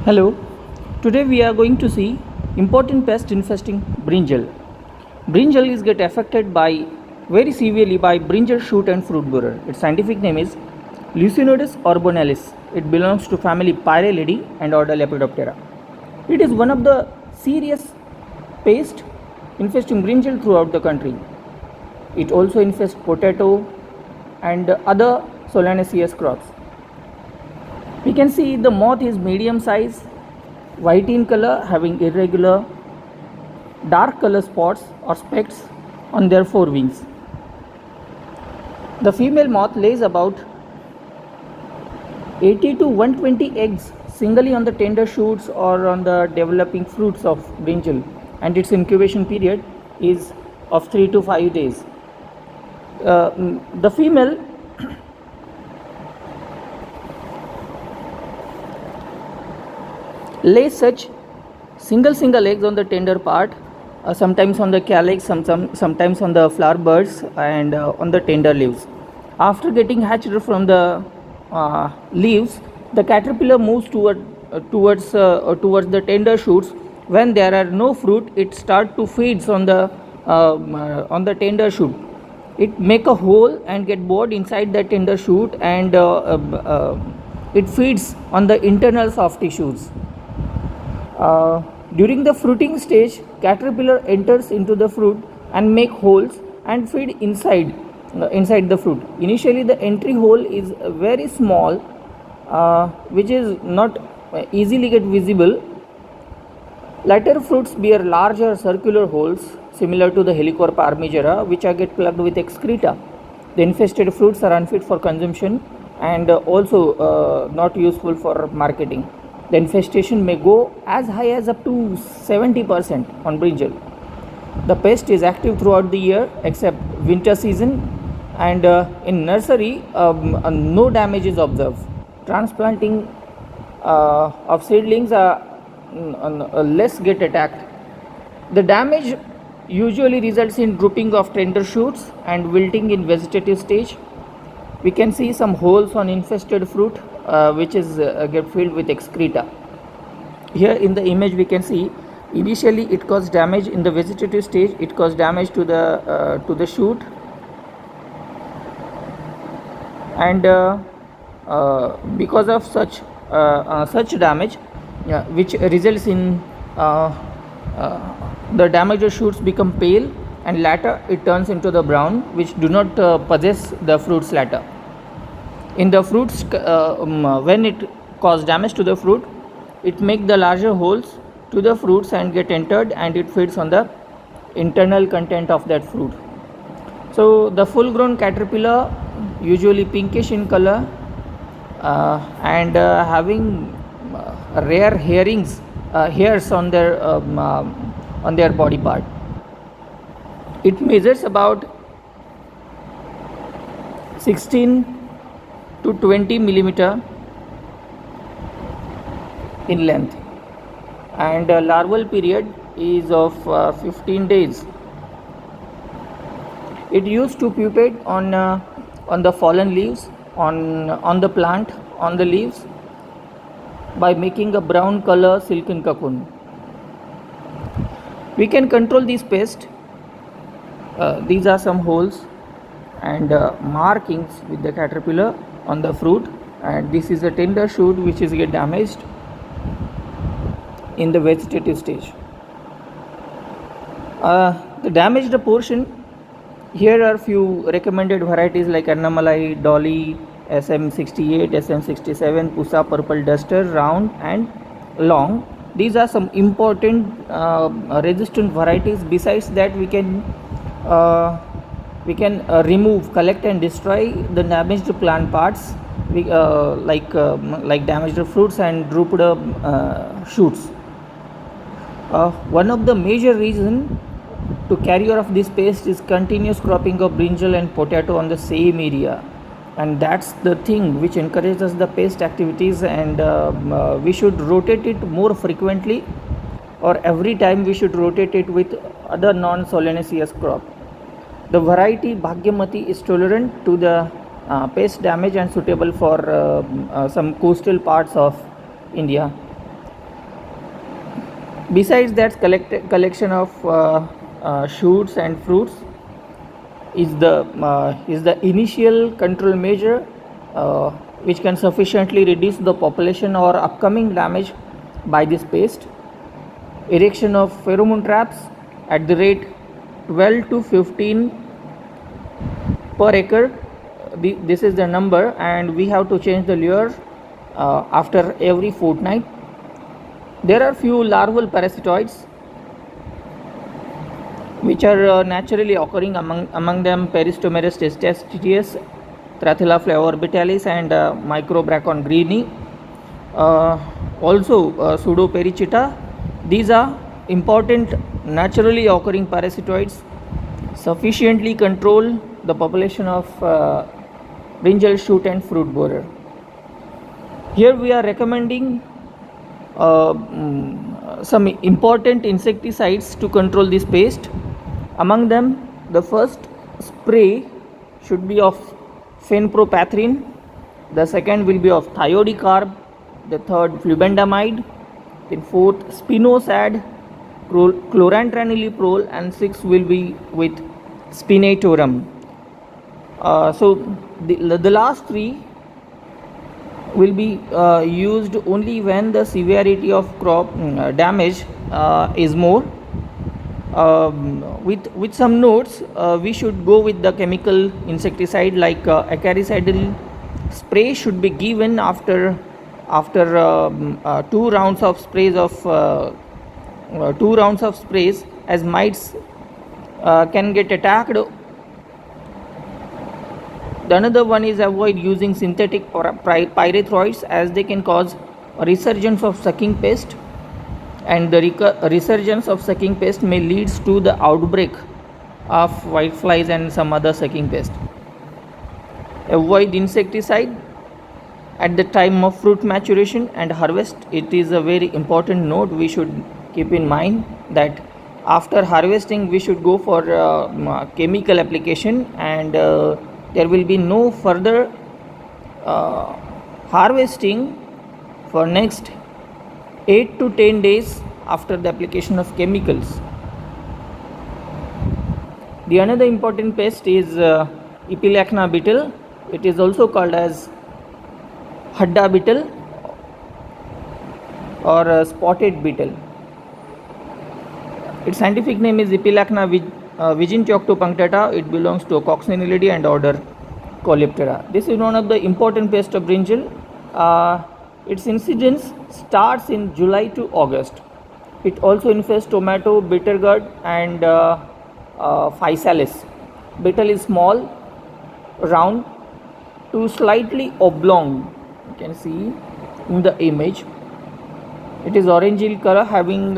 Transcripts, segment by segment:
Hello, today we are going to see important pest infesting brinjal. Brinjal is get affected by very severely by brinjal shoot and fruit borer. Its scientific name is Leucinodus orbonalis. It belongs to family Pyralidae and order Lepidoptera. It is one of the serious pest infesting brinjal throughout the country. It also infests potato and other solanaceous crops. We can see the moth is medium size, white in color, having irregular dark color spots or specks on their forewings. The female moth lays about 80 to 120 eggs singly on the tender shoots or on the developing fruits of brinjal, and its incubation period is of 3 to 5 days. The female lays such single eggs on the tender part, sometimes on the calyx, sometimes on the flower buds and on the tender leaves. After getting hatched from the leaves, the caterpillar moves towards the tender shoots. When there are no fruit, it starts to feeds on the tender shoot. It make a hole and get bored inside the tender shoot, and it feeds on the internal soft tissues. During the fruiting stage, caterpillar enters into the fruit and make holes and feed inside the fruit. Initially, the entry hole is very small, which is not easily get visible. Later fruits bear larger circular holes similar to the Helicorp armigera, which are get plugged with excreta. The infested fruits are unfit for consumption and also not useful for marketing. The infestation may go as high as up to 70% on brinjal. The pest is active throughout the year except winter season, and in nursery no damage is observed. Transplanting of seedlings are less get attacked. The damage usually results in drooping of tender shoots and wilting in vegetative stage. We can see some holes on infested fruit which is get filled with excreta. Here in the image we can see initially it caused damage in the vegetative stage. It caused damage to the shoot, and because of such damage, which results in the damaged shoots become pale, and later it turns into the brown, which do not possess the fruits later. In the fruits, when it cause damage to the fruit, it make the larger holes to the fruits and get entered, and it feeds on the internal content of that fruit. So the full grown caterpillar usually pinkish in color and having rare hairs on their body part. It measures about 16 to 20 millimeter in length, and larval period is of 15 days. It used to pupate on the fallen leaves, on the plant, on the leaves, by making a brown color silken cocoon. We can control these pests. These are some holes and markings with the caterpillar on the fruit, and this is a tender shoot which is get damaged in the vegetative stage. The damaged portion, here are few recommended varieties like Annamalai, Dolly, SM68, SM67, Pusa purple duster, round and long. These are some important resistant varieties. Besides that, we can remove, collect and destroy the damaged plant parts, like damaged fruits and drooped shoots. One of the major reason to carry off this pest is continuous cropping of brinjal and potato on the same area, and that's the thing which encourages the pest activities, and we should rotate it more frequently, or every time we should rotate it with other non-solanaceous crop. The variety Bhagyamati is tolerant to the pest damage and suitable for some coastal parts of India. Besides that, collection of shoots and fruits is the initial control measure which can sufficiently reduce the population or upcoming damage by this pest. Erection of pheromone traps at the rate 12 to 15 per acre. This is the number, and we have to change the lure after every fortnight. There are few larval parasitoids which are naturally occurring, among them Peristomerus testacetus, Trathella flavorbittalis, and Microbracon greeni. Also Pseudoperichita. These are important naturally occurring parasitoids, sufficiently control the population of brinjal shoot and fruit borer. Here we are recommending some important insecticides to control this pest. Among them, the first spray should be of fenpropathrine, the second will be of thiodicarb, the third flubendamide, then fourth spinosad, chlorantraniliprole, and sixth will be with spinetoram. So the last three will be used only when the severity of crop damage is more. With some notes, we should go with the chemical insecticide like acaricidal spray should be given after 2 rounds of sprays as mites can get attacked. The another one is avoid using synthetic pyrethroids as they can cause a resurgence of sucking pest, and the resurgence of sucking pest may leads to the outbreak of whiteflies and some other sucking pest. Avoid insecticide at the time of fruit maturation and harvest. It is a very important note we should keep in mind that after harvesting we should go for chemical application, and there will be no further harvesting for next 8 to 10 days after the application of chemicals. The another important pest is Epilachna beetle. It is also called as Hadda beetle or spotted beetle. Its scientific name is Epilachna vigintioctopunctata. It belongs to Coccinellidae and order Coleoptera. This is one of the important pests of brinjal. Its incidence starts in July to August. It also infests tomato, bitter gourd, and physalis. Beetle is small, round to slightly oblong. You can see in the image. It is orangey color, having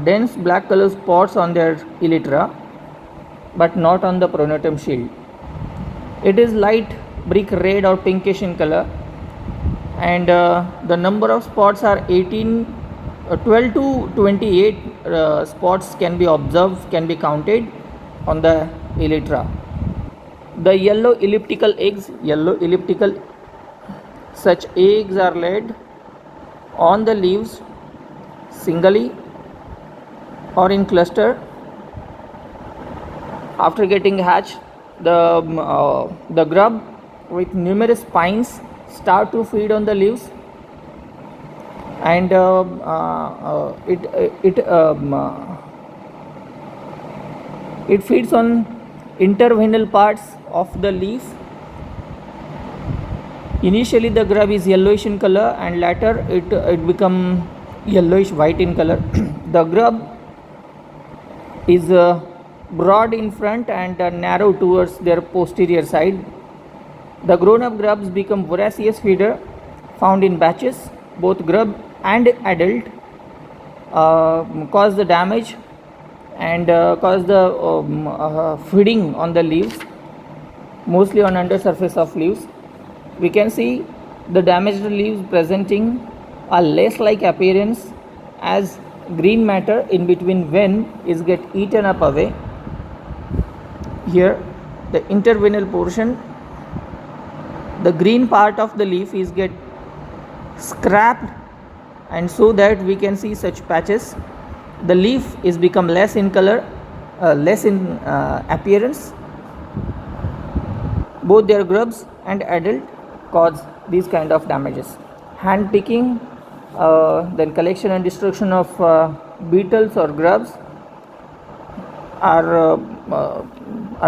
dense black color spots on their elytra, but not on the pronotum shield. It is light brick red or pinkish in color, and the number of spots are 12 to 28 spots can be observed, can be counted on the elytra. The yellow elliptical, such eggs are laid on the leaves singly or in cluster. After getting hatched, the grub with numerous spines start to feed on the leaves, and it feeds on interveinal parts of the leaf. Initially the grub is yellowish in color, and later it become yellowish white in color. The grub is broad in front and narrow towards their posterior side. The grown-up grubs become voracious feeder, found in batches. Both grub and adult cause the damage and cause the feeding on the leaves, mostly on under surface of leaves. We can see the damaged leaves presenting a lace-like appearance as green matter in between vein is get eaten up away. Here the interveinal portion, the green part of the leaf is get scrapped, and so that we can see such patches the leaf is become less in color, less in appearance. Both their grubs and adult cause these kind of damages. Hand picking, then collection and destruction of beetles or grubs are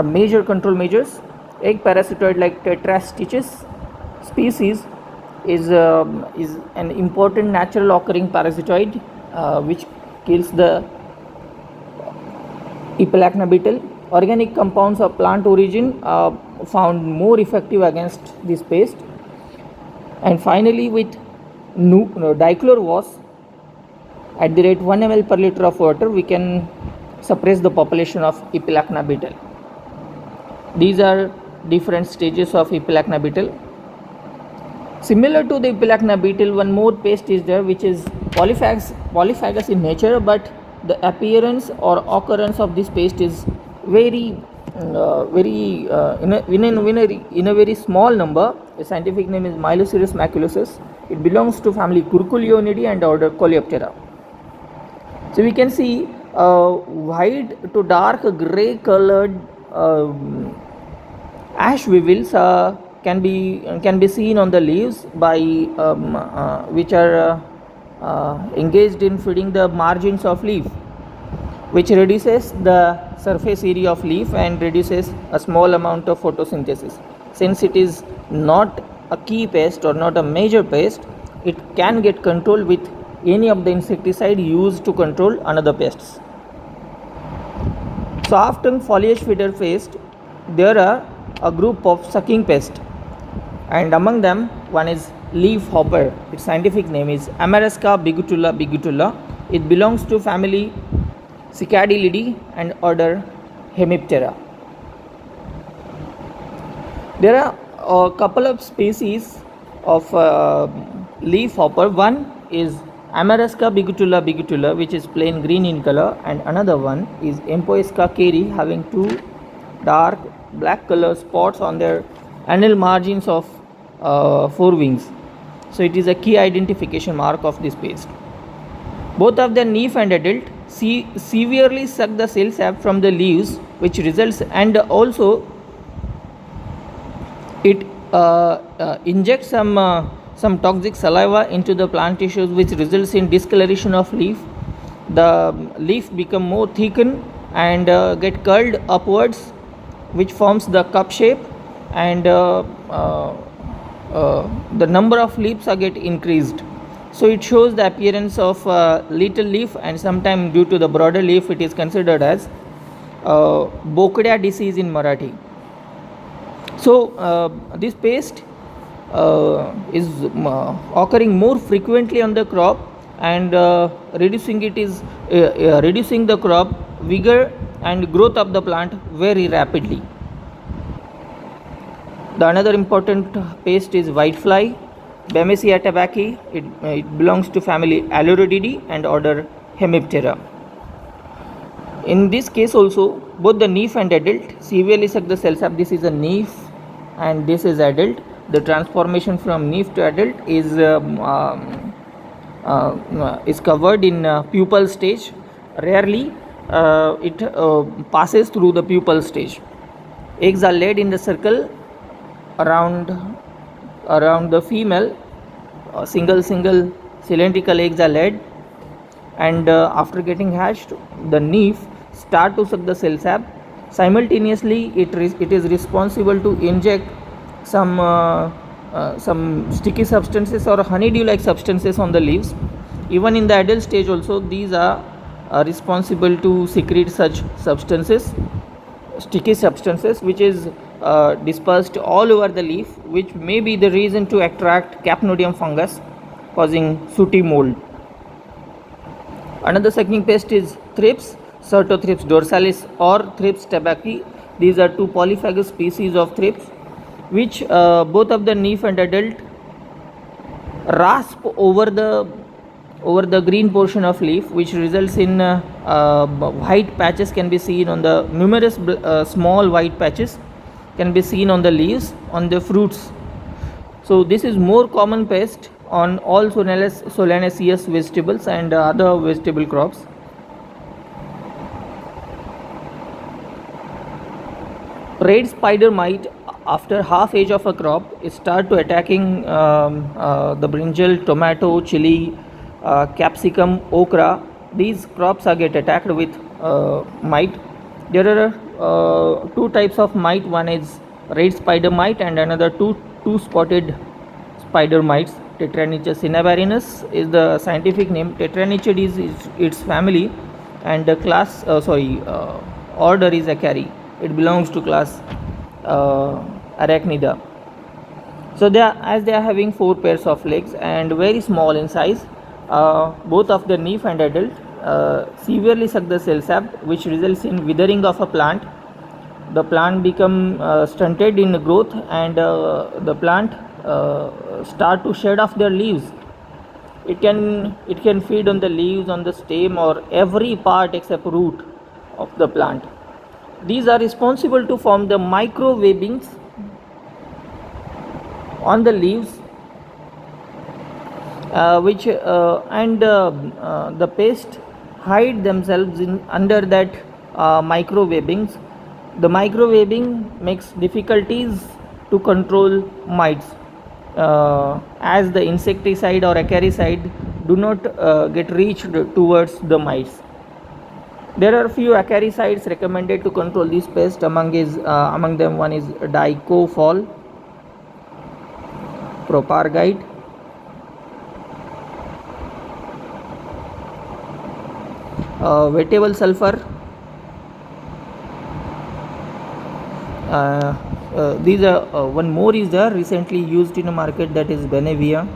major control measures. Egg parasitoid like Tetrastichus species is an important natural occurring parasitoid which kills the Epilacna beetle. Organic compounds of plant origin found more effective against this pest. And finally, with dichlorvos at the rate 1 ml per liter of water, we can suppress the population of Epilacna beetle. These are different stages of Epilacna beetle. Similar to the Epilacna beetle, one more pest is there which is polyphagous in nature, but the appearance or occurrence of this pest is in a very small number. The scientific name is Myeloceros maculosus. It belongs to family Curculionidae and order Coleoptera. So we can see white to dark grey colored ash weevils can be seen on the leaves by which are engaged in feeding the margins of leaf, which reduces the surface area of leaf and reduces a small amount of photosynthesis. Since it is not a key pest or not a major pest, it can get controlled with any of the insecticide used to control another pests. Soft-tongued foliage feeder pest, there are a group of sucking pests, and among them one is leaf hopper. Its scientific name is Amarasca bigutula. It belongs to family Cicadillidae and order Hemiptera. There are a couple of species of leaf hopper. One is Amarasca bigutula, which is plain green in color, and another one is Empoisca keri, having two dark black color spots on their anal margins of forewings. So it is a key identification mark of this pest. Both of the nymph and adult severely suck the cell sap from the leaves, which results, and also it injects some toxic saliva into the plant tissues, which results in discoloration of leaf. The leaf become more thickened and get curled upwards, which forms the cup shape, and the number of leaves are get increased. So it shows the appearance of little leaf, and sometimes due to the broader leaf it is considered as Bokadia disease in Marathi. So this pest is occurring more frequently on the crop, and reducing the crop vigor and growth of the plant very rapidly. The another important pest is whitefly, Bemisia tabaci. It belongs to family Alurodidae and order Hemiptera. In this case also, both the nymph and adult severely suck the cell sap. This is a nymph and this is adult. The transformation from nymph to adult is covered in pupal stage. Rarely it passes through the pupal stage. Eggs are laid in the circle around the female. Single cylindrical eggs are laid, and after getting hatched, the nymph start to suck the cell sap. Simultaneously, it is responsible to inject some sticky substances or honeydew-like substances on the leaves. Even in the adult stage also, these are responsible to secrete such substances, sticky substances, which is dispersed all over the leaf, which may be the reason to attract Capnodium fungus, causing sooty mold. Another sucking pest is thrips, Certothrips dorsalis or Thrips tabaci. These are two polyphagous species of thrips, which both of the nymph and adult rasp over the green portion of leaf, which results in white patches can be seen on the numerous small white patches can be seen on the leaves, on the fruits. So this is more common pest on all solanaceous vegetables and other vegetable crops. red spider mite after half age of a crop start to attacking the brinjal, tomato, chili, capsicum, okra. These crops are get attacked with mite. There are two types of mite. One is red spider mite and another two spotted spider mites. Tetranychus cinnamerinus is the scientific name. Tetranychid is its family, and the class order is Acari. It belongs to class Arachnida. So they are having four pairs of legs and very small in size. Both of the nymph and adult severely suck the cell sap, which results in withering of a plant. The plant become stunted in growth, and the plant start to shed off their leaves. It can feed on the leaves, on the stem, or every part except root of the plant. These are responsible to form the microwebings on the leaves, which and the pest hide themselves in under that microwebings. The microwebbing makes difficulties to control mites, as the insecticide or acaricide do not get reached towards the mites. There are few acaricides recommended to control this pest. Among them one is dicofol, propargite, vegetable sulfur. These are one more is there recently used in a market, that is Benevia.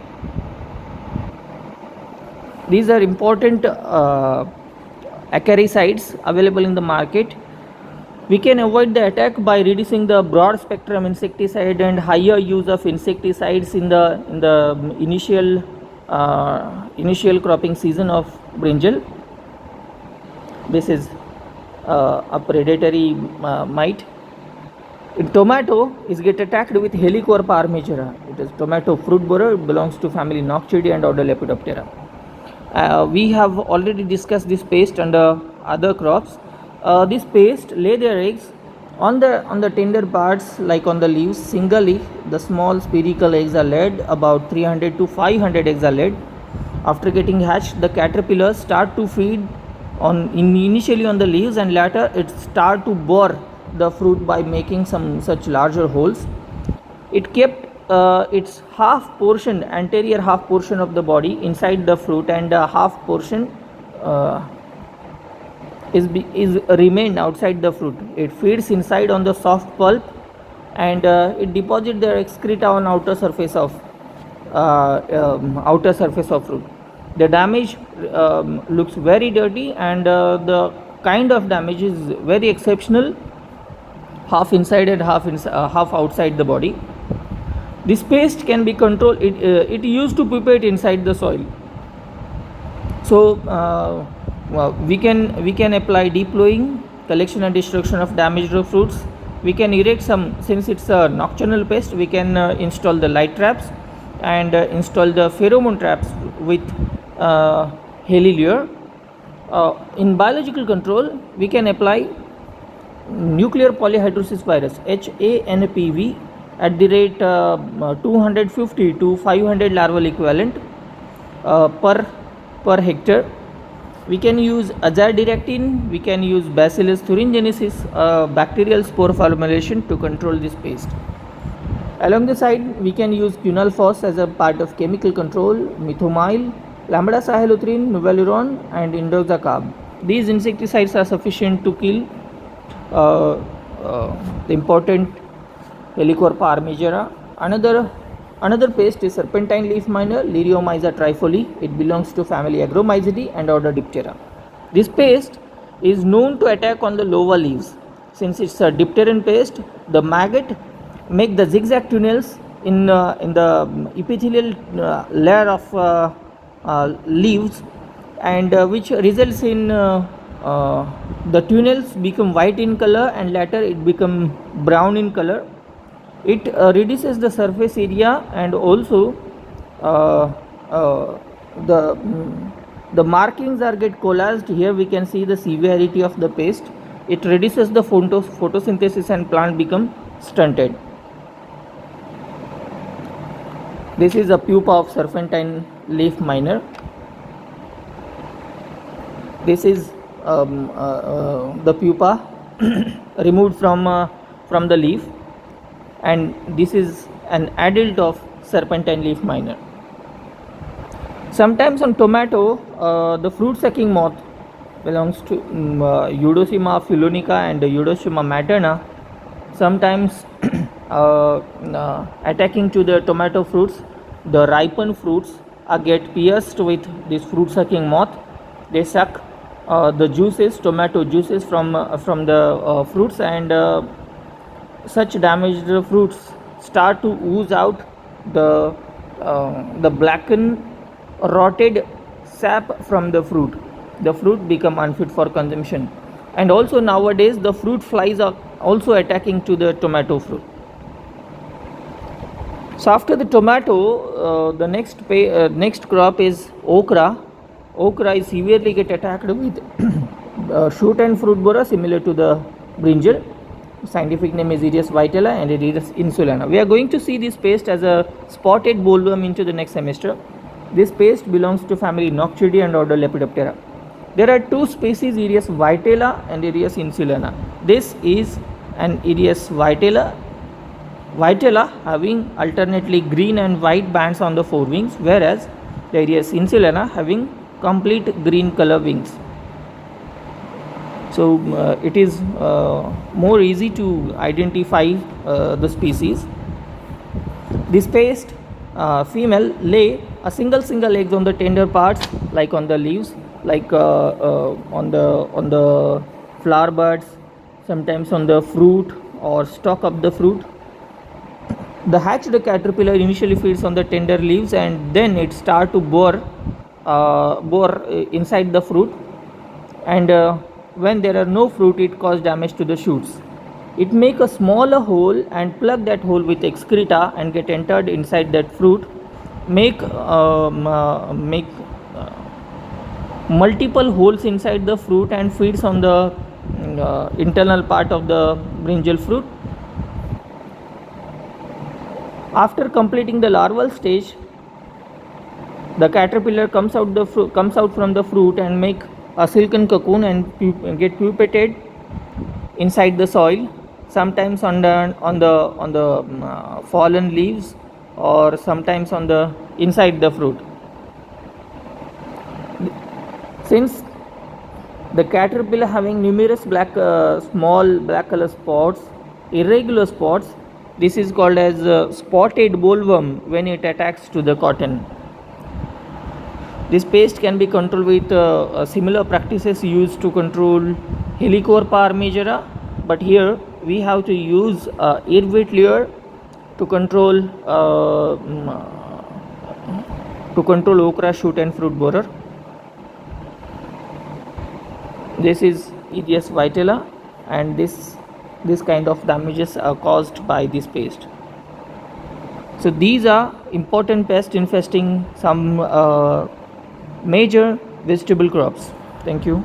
These are important acaricides available in the market. We can avoid the attack by reducing the broad spectrum insecticide and higher use of insecticides in the initial cropping season of brinjal. This is a predatory mite. In tomato is get attacked with Helicorpa armigera. It is tomato fruit borer. It belongs to family Noctidae and order Lepidoptera. We have already discussed this pest under other crops. This pest lay their eggs on the tender parts, like on the leaves, singly. The small spherical eggs are laid. About 300 to 500 eggs are laid. After getting hatched, the caterpillars start to feed initially on the leaves, and later it start to bore the fruit by making some such larger holes. It kept its anterior half portion of the body inside the fruit, and half portion is remained outside the fruit. It feeds inside on the soft pulp, and it deposits their excreta on outer surface of fruit. The damage looks very dirty, and the kind of damage is very exceptional, half inside and half outside the body. This pest can be controlled. It used to pupate inside the soil. So we can apply deep plowing, collection and destruction of damaged fruits. We can erect some, since it's a nocturnal pest, we can install the light traps and install the pheromone traps with helilure. In biological control, we can apply nuclear polyhydrosis virus HANPV at the rate 250 to 500 larval equivalent per hectare. We can use azadirachtin, we can use Bacillus thuringiensis, bacterial spore formulation to control this pest. Along the side, we can use quinalphos as a part of chemical control, methomyl, lambda cyhalothrin, novaluron and indoxacarb. These insecticides are sufficient to kill the important Helicorpa armigera. Another pest is serpentine leaf miner, Liriomyza trifoli. It belongs to family Agromyzidae and order Diptera. This pest is known to attack on the lower leaves. Since it's a dipteran pest, the maggot make the zigzag tunnels in the epithelial layer of leaves, and which results in the tunnels become white in color, and later it become brown in color. It reduces the surface area, and also the markings are get collaged. Here we can see the severity of the pest. it reduces the photosynthesis and plant become stunted. This is a pupa of serpentine leaf miner. This is the pupa removed from the leaf, and this is an adult of serpentine leaf miner. Sometimes on tomato, the fruit sucking moth belongs to Eudocima phylonica and Eudocima materna. Sometimes attacking to the tomato fruits, the ripened fruits get pierced with this fruit sucking moth. They suck the juices, tomato juices from the fruits, and such damaged fruits start to ooze out the blackened, rotted sap from the fruit. The fruit become unfit for consumption, and also nowadays the fruit flies are also attacking to the tomato fruit. So after the tomato, the next crop is okra. Okra is severely get attacked with shoot and fruit borer similar to the brinjal. Scientific name is Aedes vitella and Aedes insulana. We are going to see this pest as a spotted bollworm into the next semester. This pest belongs to family Noctuidae and order Lepidoptera. There are two species, Aedes vitella and Aedes insulana. This is an Aedes vitella having alternately green and white bands on the forewings, whereas the Aedes insulana having complete green color wings. So it is more easy to identify the species. This pest female lay a single eggs on the tender parts, like on the leaves, like on the flower buds, sometimes on the fruit or stalk of the fruit. The hatched caterpillar initially feeds on the tender leaves, and then it start to bore inside the fruit, and when there are no fruit, it cause damage to the shoots. It make a smaller hole and plug that hole with excreta and get entered inside that fruit, make multiple holes inside the fruit and feeds on the internal part of the brinjal fruit. After completing the larval stage, the caterpillar comes out from the fruit and make a silken cocoon and get pupated inside the soil, sometimes on the fallen leaves, or sometimes on the inside the fruit. Since the caterpillar having numerous small black color spots, irregular spots, this is called as spotted bollworm when it attacks to the cotton. This pest can be controlled with similar practices used to control Helicoverpa armigera, but here we have to use airweight lure to control okra shoot and fruit borer. This is Aedes vitella, and this kind of damages are caused by this pest. So these are important pests infesting some major vegetable crops. Thank you.